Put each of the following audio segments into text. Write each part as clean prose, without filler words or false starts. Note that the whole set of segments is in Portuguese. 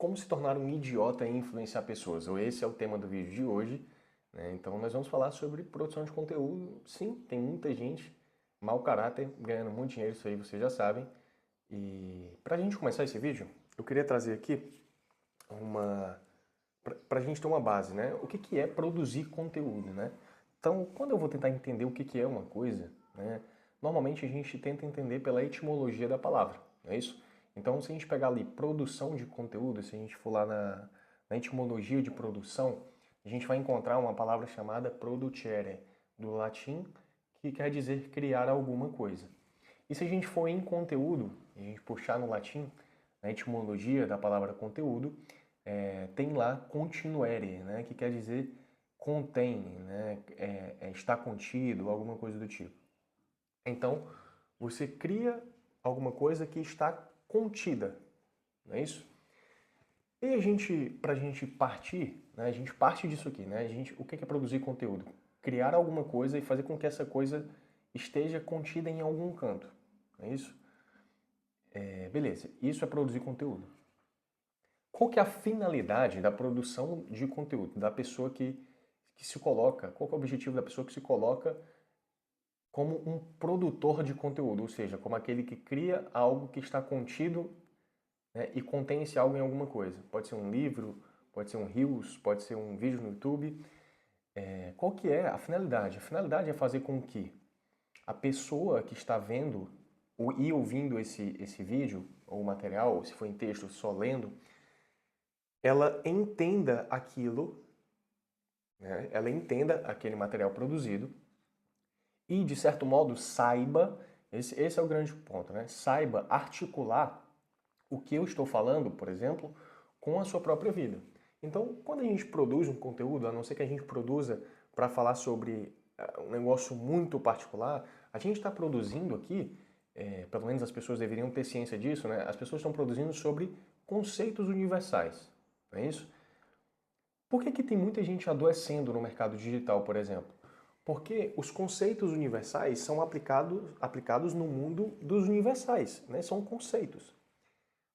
Como se tornar um idiota e influenciar pessoas. Esse é o tema do vídeo de hoje, né? Então nós vamos falar sobre produção de conteúdo. Sim, tem muita gente, mau caráter, ganhando muito dinheiro, isso aí vocês já sabem. E para a gente começar esse vídeo, eu queria trazer aqui para a gente ter uma base, né? O que é produzir conteúdo, né? Então, quando eu vou tentar entender o que é uma coisa, né? Normalmente a gente tenta entender pela etimologia da palavra, não é isso? Então, se a gente pegar ali produção de conteúdo, se a gente for lá na etimologia de produção, a gente vai encontrar uma palavra chamada producere, do latim, que quer dizer criar alguma coisa. E se a gente for em conteúdo, a gente puxar no latim, na etimologia da palavra conteúdo, tem lá continuere, né, que quer dizer contém, né, está contido, alguma coisa do tipo. Então, você cria alguma coisa que está contida, não é isso? E para a gente partir, né, a gente parte disso aqui, né? O que é produzir conteúdo? Criar alguma coisa e fazer com que essa coisa esteja contida em algum canto, não é isso? Beleza, isso é produzir conteúdo. Qual que é a finalidade da produção de conteúdo, da pessoa que se coloca, qual que é o objetivo da pessoa que se coloca como um produtor de conteúdo, ou seja, como aquele que cria algo que está contido, né, e contém esse algo em alguma coisa. Pode ser um livro, pode ser um Reels, pode ser um vídeo no YouTube. Qual que é a finalidade? A finalidade é fazer com que a pessoa que está vendo e ouvindo esse vídeo ou material, se for em texto, só lendo, ela entenda aquilo, né? Ela entenda aquele material produzido e, de certo modo, saiba, esse é o grande ponto, né? Saiba articular o que eu estou falando, por exemplo, com a sua própria vida. Então, quando a gente produz um conteúdo, a não ser que a gente produza para falar sobre um negócio muito particular, a gente está produzindo aqui, pelo menos as pessoas deveriam ter ciência disso, né? As pessoas estão produzindo sobre conceitos universais, não é isso? Por que tem muita gente adoecendo no mercado digital, por exemplo? Porque os conceitos universais são aplicados no mundo dos universais, né? São conceitos.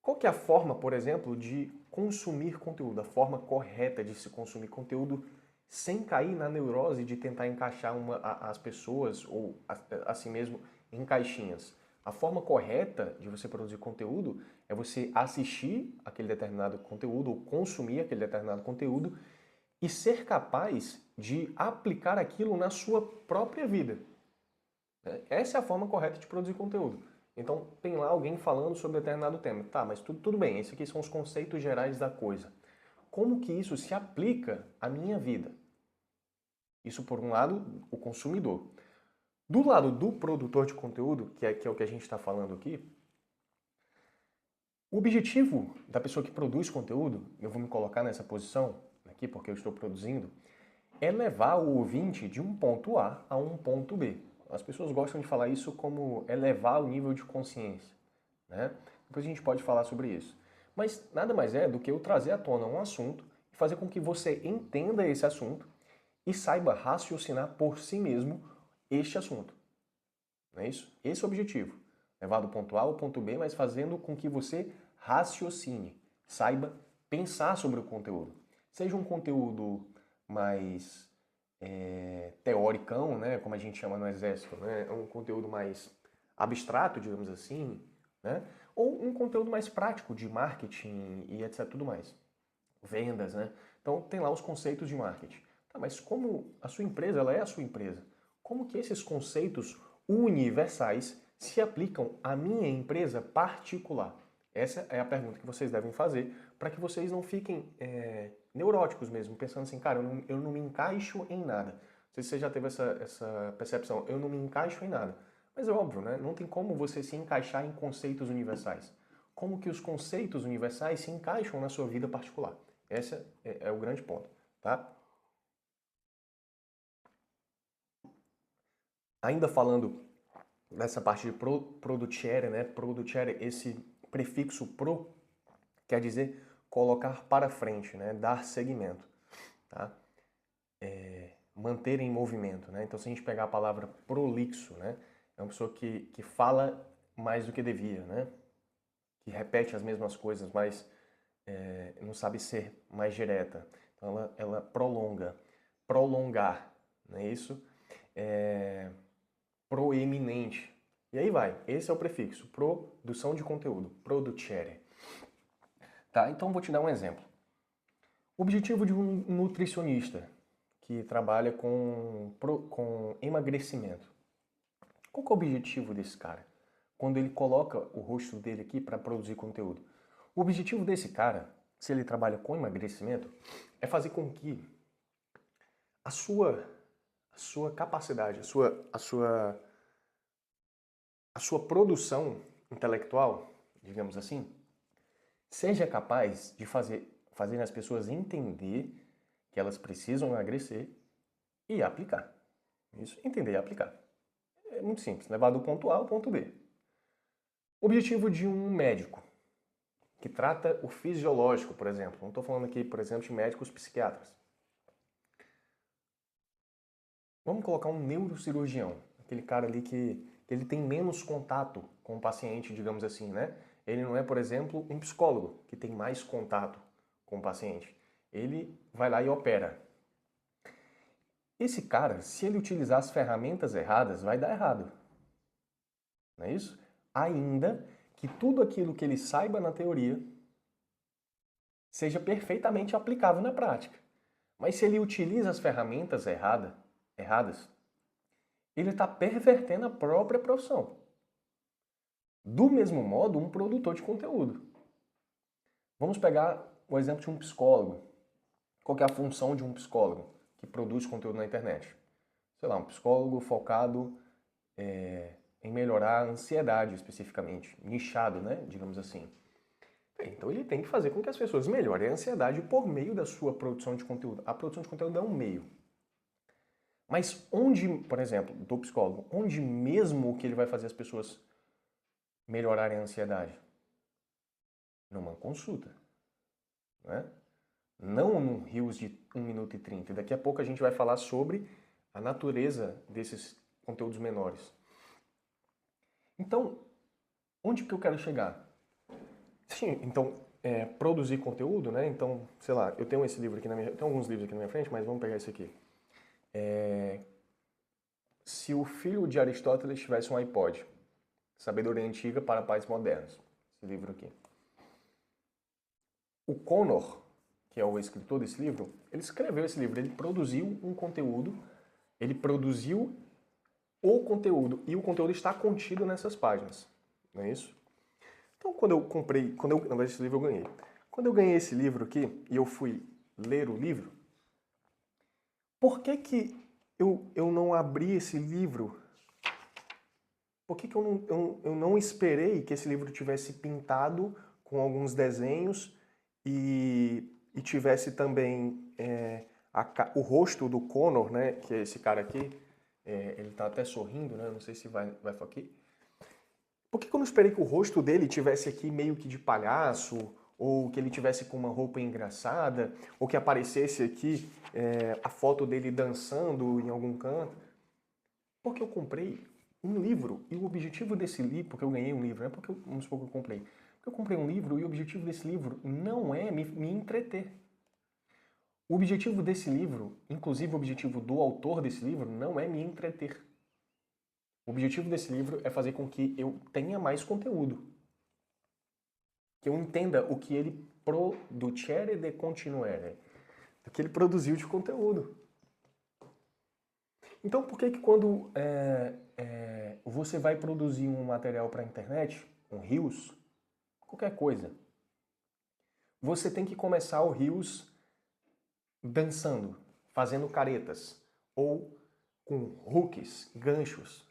Qual que é a forma, por exemplo, de consumir conteúdo? A forma correta de se consumir conteúdo sem cair na neurose de tentar encaixar as pessoas ou a si mesmo em caixinhas. A forma correta de você produzir conteúdo é você assistir aquele determinado conteúdo ou consumir aquele determinado conteúdo e ser capaz de aplicar aquilo na sua própria vida. Essa é a forma correta de produzir conteúdo. Então, tem lá alguém falando sobre determinado tema. Tá, mas tudo bem, esses aqui são os conceitos gerais da coisa. Como que isso se aplica à minha vida? Isso, por um lado, o consumidor. Do lado do produtor de conteúdo, que é o que a gente está falando aqui, o objetivo da pessoa que produz conteúdo, eu vou me colocar nessa posição aqui porque eu estou produzindo, é levar o ouvinte de um ponto A a um ponto B. As pessoas gostam de falar isso como elevar o nível de consciência, né? Depois a gente pode falar sobre isso. Mas nada mais é do que eu trazer à tona um assunto e fazer com que você entenda esse assunto e saiba raciocinar por si mesmo este assunto. Não é isso? Esse é o objetivo. Levar do ponto A ao ponto B, mas fazendo com que você raciocine, saiba pensar sobre o conteúdo. Seja um conteúdo mais teoricão, né, como a gente chama no exército, né, um conteúdo mais abstrato, digamos assim, né, ou um conteúdo mais prático de marketing e etc, tudo mais. Vendas, né? Então tem lá os conceitos de marketing. Tá, mas como a sua empresa, ela é a sua empresa, como que esses conceitos universais se aplicam à minha empresa particular? Essa é a pergunta que vocês devem fazer para que vocês não fiquem neuróticos mesmo, pensando assim, cara, eu não me encaixo em nada. Não sei se você já teve essa percepção, eu não me encaixo em nada. Mas é óbvio, né? Não tem como você se encaixar em conceitos universais. Como que os conceitos universais se encaixam na sua vida particular? Esse é o grande ponto, tá? Ainda falando nessa parte de produtiere, né? Produtiere, esse prefixo pro quer dizer colocar para frente, né? Dar seguimento, tá? Manter em movimento, né? Então, se a gente pegar a palavra prolixo, né? É uma pessoa que fala mais do que devia, né? Que repete as mesmas coisas, mas não sabe ser mais direta. Então ela prolonga. Prolongar, não é isso? Proeminente. E aí vai. Esse é o prefixo. Produção de conteúdo. Producere. Tá? Então vou te dar um exemplo. O objetivo de um nutricionista que trabalha com emagrecimento. Qual que é o objetivo desse cara? Quando ele coloca o rosto dele aqui para produzir conteúdo. O objetivo desse cara, se ele trabalha com emagrecimento, é fazer com que a sua capacidade, a sua produção intelectual, digamos assim, seja capaz de fazer as pessoas entender que elas precisam emagrecer e aplicar. Isso, entender e aplicar. É muito simples, levar do ponto A ao ponto B. O objetivo de um médico que trata o fisiológico, por exemplo. Não estou falando aqui, por exemplo, de médicos psiquiatras. Vamos colocar um neurocirurgião, aquele cara ali que ele tem menos contato com o paciente, digamos assim, né? Ele não é, por exemplo, um psicólogo, que tem mais contato com o paciente. Ele vai lá e opera. Esse cara, se ele utilizar as ferramentas erradas, vai dar errado. Não é isso? Ainda que tudo aquilo que ele saiba na teoria seja perfeitamente aplicável na prática. Mas se ele utiliza as ferramentas erradas, ele está pervertendo a própria profissão. Do mesmo modo, um produtor de conteúdo. Vamos pegar o exemplo de um psicólogo. Qual que é a função de um psicólogo que produz conteúdo na internet? Sei lá, um psicólogo focado em melhorar a ansiedade especificamente, nichado, né, digamos assim. Então ele tem que fazer com que as pessoas melhorem a ansiedade por meio da sua produção de conteúdo. A produção de conteúdo é um meio. Mas onde, por exemplo, do psicólogo, onde mesmo que ele vai fazer as pessoas melhorarem a ansiedade? Numa consulta, né? Não num Reels de 1 minuto e 30. Daqui a pouco a gente vai falar sobre a natureza desses conteúdos menores. Então, onde que eu quero chegar? Sim, então, produzir conteúdo, né? Então, sei lá, eu tenho esse livro aqui tenho alguns livros aqui na minha frente, mas vamos pegar esse aqui. Se o filho de Aristóteles tivesse um iPod, Sabedoria Antiga para Pais Modernos, esse livro aqui. O Connor, que é o escritor desse livro, ele escreveu esse livro, ele produziu um conteúdo, ele produziu o conteúdo, e o conteúdo está contido nessas páginas, não é isso? Então, na verdade, esse livro eu ganhei. Quando eu ganhei esse livro aqui, e eu fui ler o livro, por que eu não abri esse livro? Por que eu não esperei que esse livro tivesse pintado com alguns desenhos e tivesse também o rosto do Connor, né, que é esse cara aqui, ele está até sorrindo, né, não sei se vai aqui. Por que eu não esperei que o rosto dele tivesse aqui meio que de palhaço, ou que ele tivesse com uma roupa engraçada, ou que aparecesse aqui a foto dele dançando em algum canto? Porque eu comprei um livro, e o objetivo desse livro, porque eu ganhei um livro, não é porque vamos supor que eu comprei. Porque eu comprei um livro e o objetivo desse livro não é me entreter. O objetivo desse livro, inclusive o objetivo do autor desse livro, não é me entreter. O objetivo desse livro é fazer com que eu tenha mais conteúdo. Que eu entenda o que ele producere de continuare, o que ele produziu de conteúdo. Então, por que quando você vai produzir um material para a internet, um Reels, qualquer coisa, você tem que começar o Reels dançando, fazendo caretas, ou com hooks, ganchos?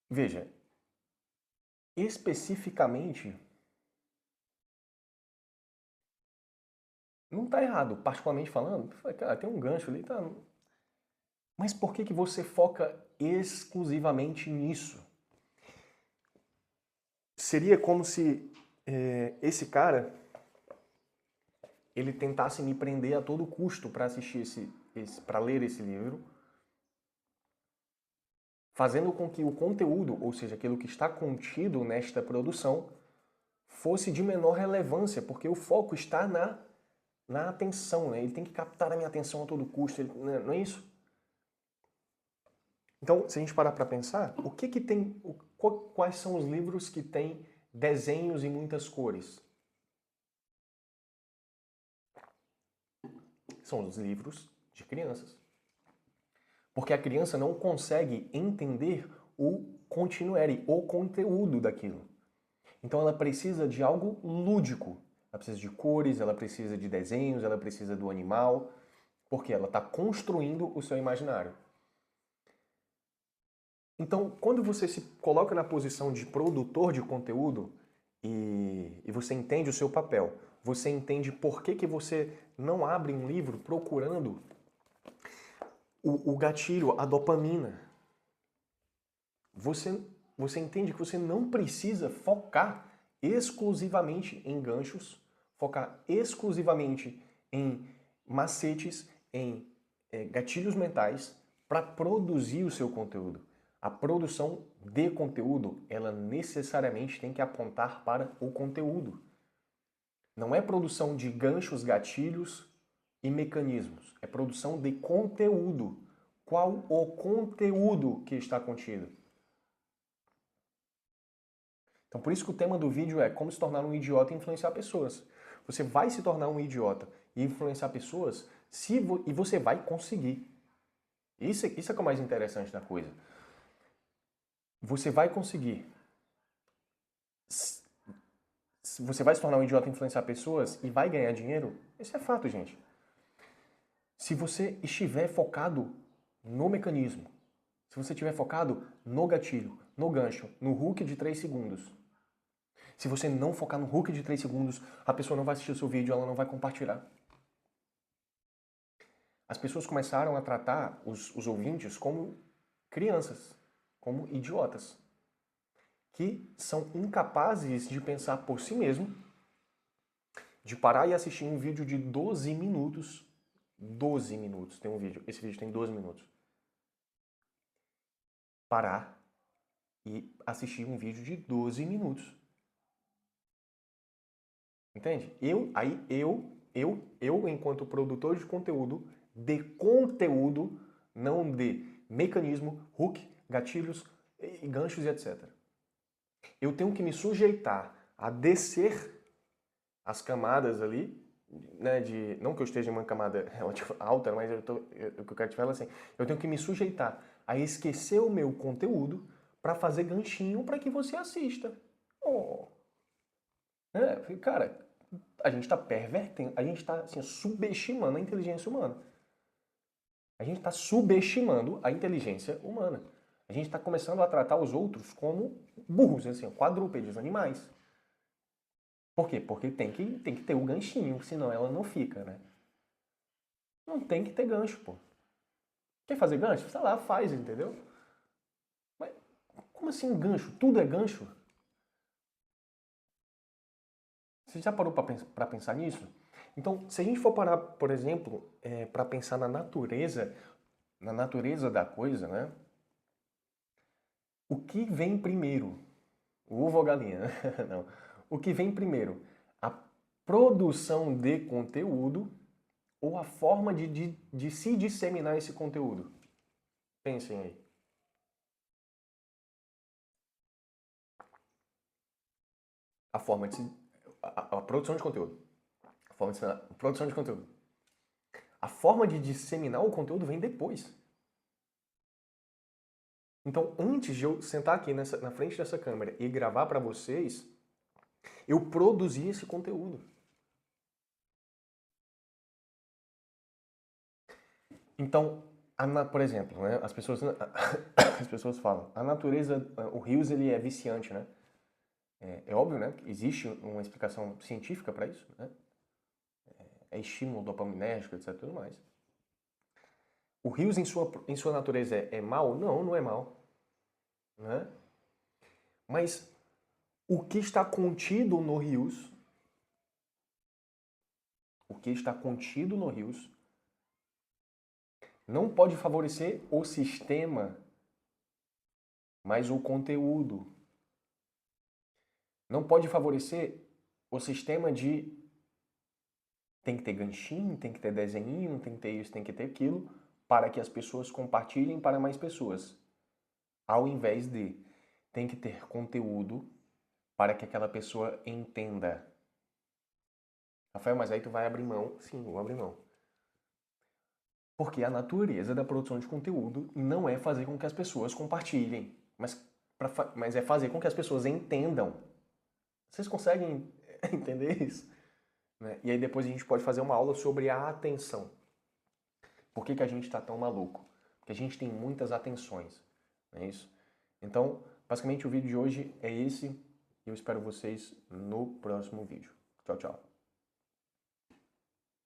Veja, especificamente, não está errado, particularmente falando, cara, tem um gancho ali, tá. Mas por que você foca exclusivamente nisso? Seria como se esse cara ele tentasse me prender a todo custo para assistir para ler esse livro, fazendo com que o conteúdo, ou seja, aquilo que está contido nesta produção, fosse de menor relevância, porque o foco está na atenção, né? Ele tem que captar a minha atenção a todo custo, não é isso? Então, se a gente parar para pensar, o que que tem, quais são os livros que têm desenhos e muitas cores? São os livros de crianças. Porque a criança não consegue entender o continuere, o conteúdo daquilo. Então ela precisa de algo lúdico. Ela precisa de cores, ela precisa de desenhos, ela precisa do animal, porque ela está construindo o seu imaginário. Então, quando você se coloca na posição de produtor de conteúdo e você entende o seu papel, você entende por que você não abre um livro procurando o gatilho, a dopamina. Você entende que você não precisa focar exclusivamente em ganchos, focar exclusivamente em macetes, em gatilhos mentais para produzir o seu conteúdo. A produção de conteúdo, ela necessariamente tem que apontar para o conteúdo. Não é produção de ganchos, gatilhos e mecanismos. É produção de conteúdo. Qual o conteúdo que está contido? Então, por isso que o tema do vídeo é como se tornar um idiota e influenciar pessoas. Você vai se tornar um idiota e influenciar pessoas e você vai conseguir. Isso é que é o mais interessante da coisa. Você vai conseguir. Você vai se tornar um idiota e influenciar pessoas e vai ganhar dinheiro? Isso é fato, gente. Se você estiver focado no mecanismo, se você estiver focado no gatilho, no gancho, no hook de 3 segundos, se você não focar no hook de 3 segundos, a pessoa não vai assistir o seu vídeo, ela não vai compartilhar. As pessoas começaram a tratar os ouvintes como crianças, como idiotas, que são incapazes de pensar por si mesmo, de parar e assistir um vídeo de 12 minutos. 12 minutos tem um vídeo. Esse vídeo tem 12 minutos. Parar e assistir um vídeo de 12 minutos. Entende? Eu, enquanto produtor de conteúdo, não de mecanismo, hook, gatilhos, ganchos e etc. Eu tenho que me sujeitar a descer as camadas ali, né, não que eu esteja em uma camada alta, mas o que eu quero te falar é assim, eu tenho que me sujeitar a esquecer o meu conteúdo para fazer ganchinho para que você assista. Oh. Cara, a gente está pervertendo, a gente está assim, subestimando a inteligência humana. A gente está subestimando a inteligência humana. A gente está começando a tratar os outros como burros, assim, quadrúpedes, animais. Por quê? Porque tem que ter o ganchinho, senão ela não fica, né? Não tem que ter gancho, pô. Quer fazer gancho? Sei lá, faz, entendeu? Mas como assim gancho? Tudo é gancho? Você já parou para pensar nisso? Então, se a gente for parar, por exemplo, para pensar na natureza da coisa, né? O que vem primeiro? O ovo ou a galinha? Não. O que vem primeiro? A produção de conteúdo ou a forma de se disseminar esse conteúdo? Pensem aí. A forma de a produção de conteúdo. A produção de conteúdo. A forma de disseminar o conteúdo vem depois. Então, antes de eu sentar aqui na frente dessa câmera e gravar para vocês, eu produzi esse conteúdo. Então, por exemplo, né, as pessoas falam, a natureza, o rios ele é viciante, né? É óbvio, né? Que existe uma explicação científica para isso, né? É estímulo dopaminérgico, etc. Tudo mais. O rios em sua natureza é mal? Não, não é mal. Né? Mas o que está contido no rios, não pode favorecer o sistema, mas o conteúdo. Não pode favorecer o sistema de tem que ter ganchinho, tem que ter desenho, tem que ter isso, tem que ter aquilo, para que as pessoas compartilhem para mais pessoas. Ao invés de tem que ter conteúdo para que aquela pessoa entenda. Rafael, mas aí tu vai abrir mão? Sim, vou abrir mão. Porque a natureza da produção de conteúdo não é fazer com que as pessoas compartilhem, mas é fazer com que as pessoas entendam. Vocês conseguem entender isso? Né? E aí depois a gente pode fazer uma aula sobre a atenção. Por que a gente está tão maluco? Porque a gente tem muitas atenções, não é isso? Então, basicamente o vídeo de hoje é esse. E eu espero vocês no próximo vídeo. Tchau, tchau.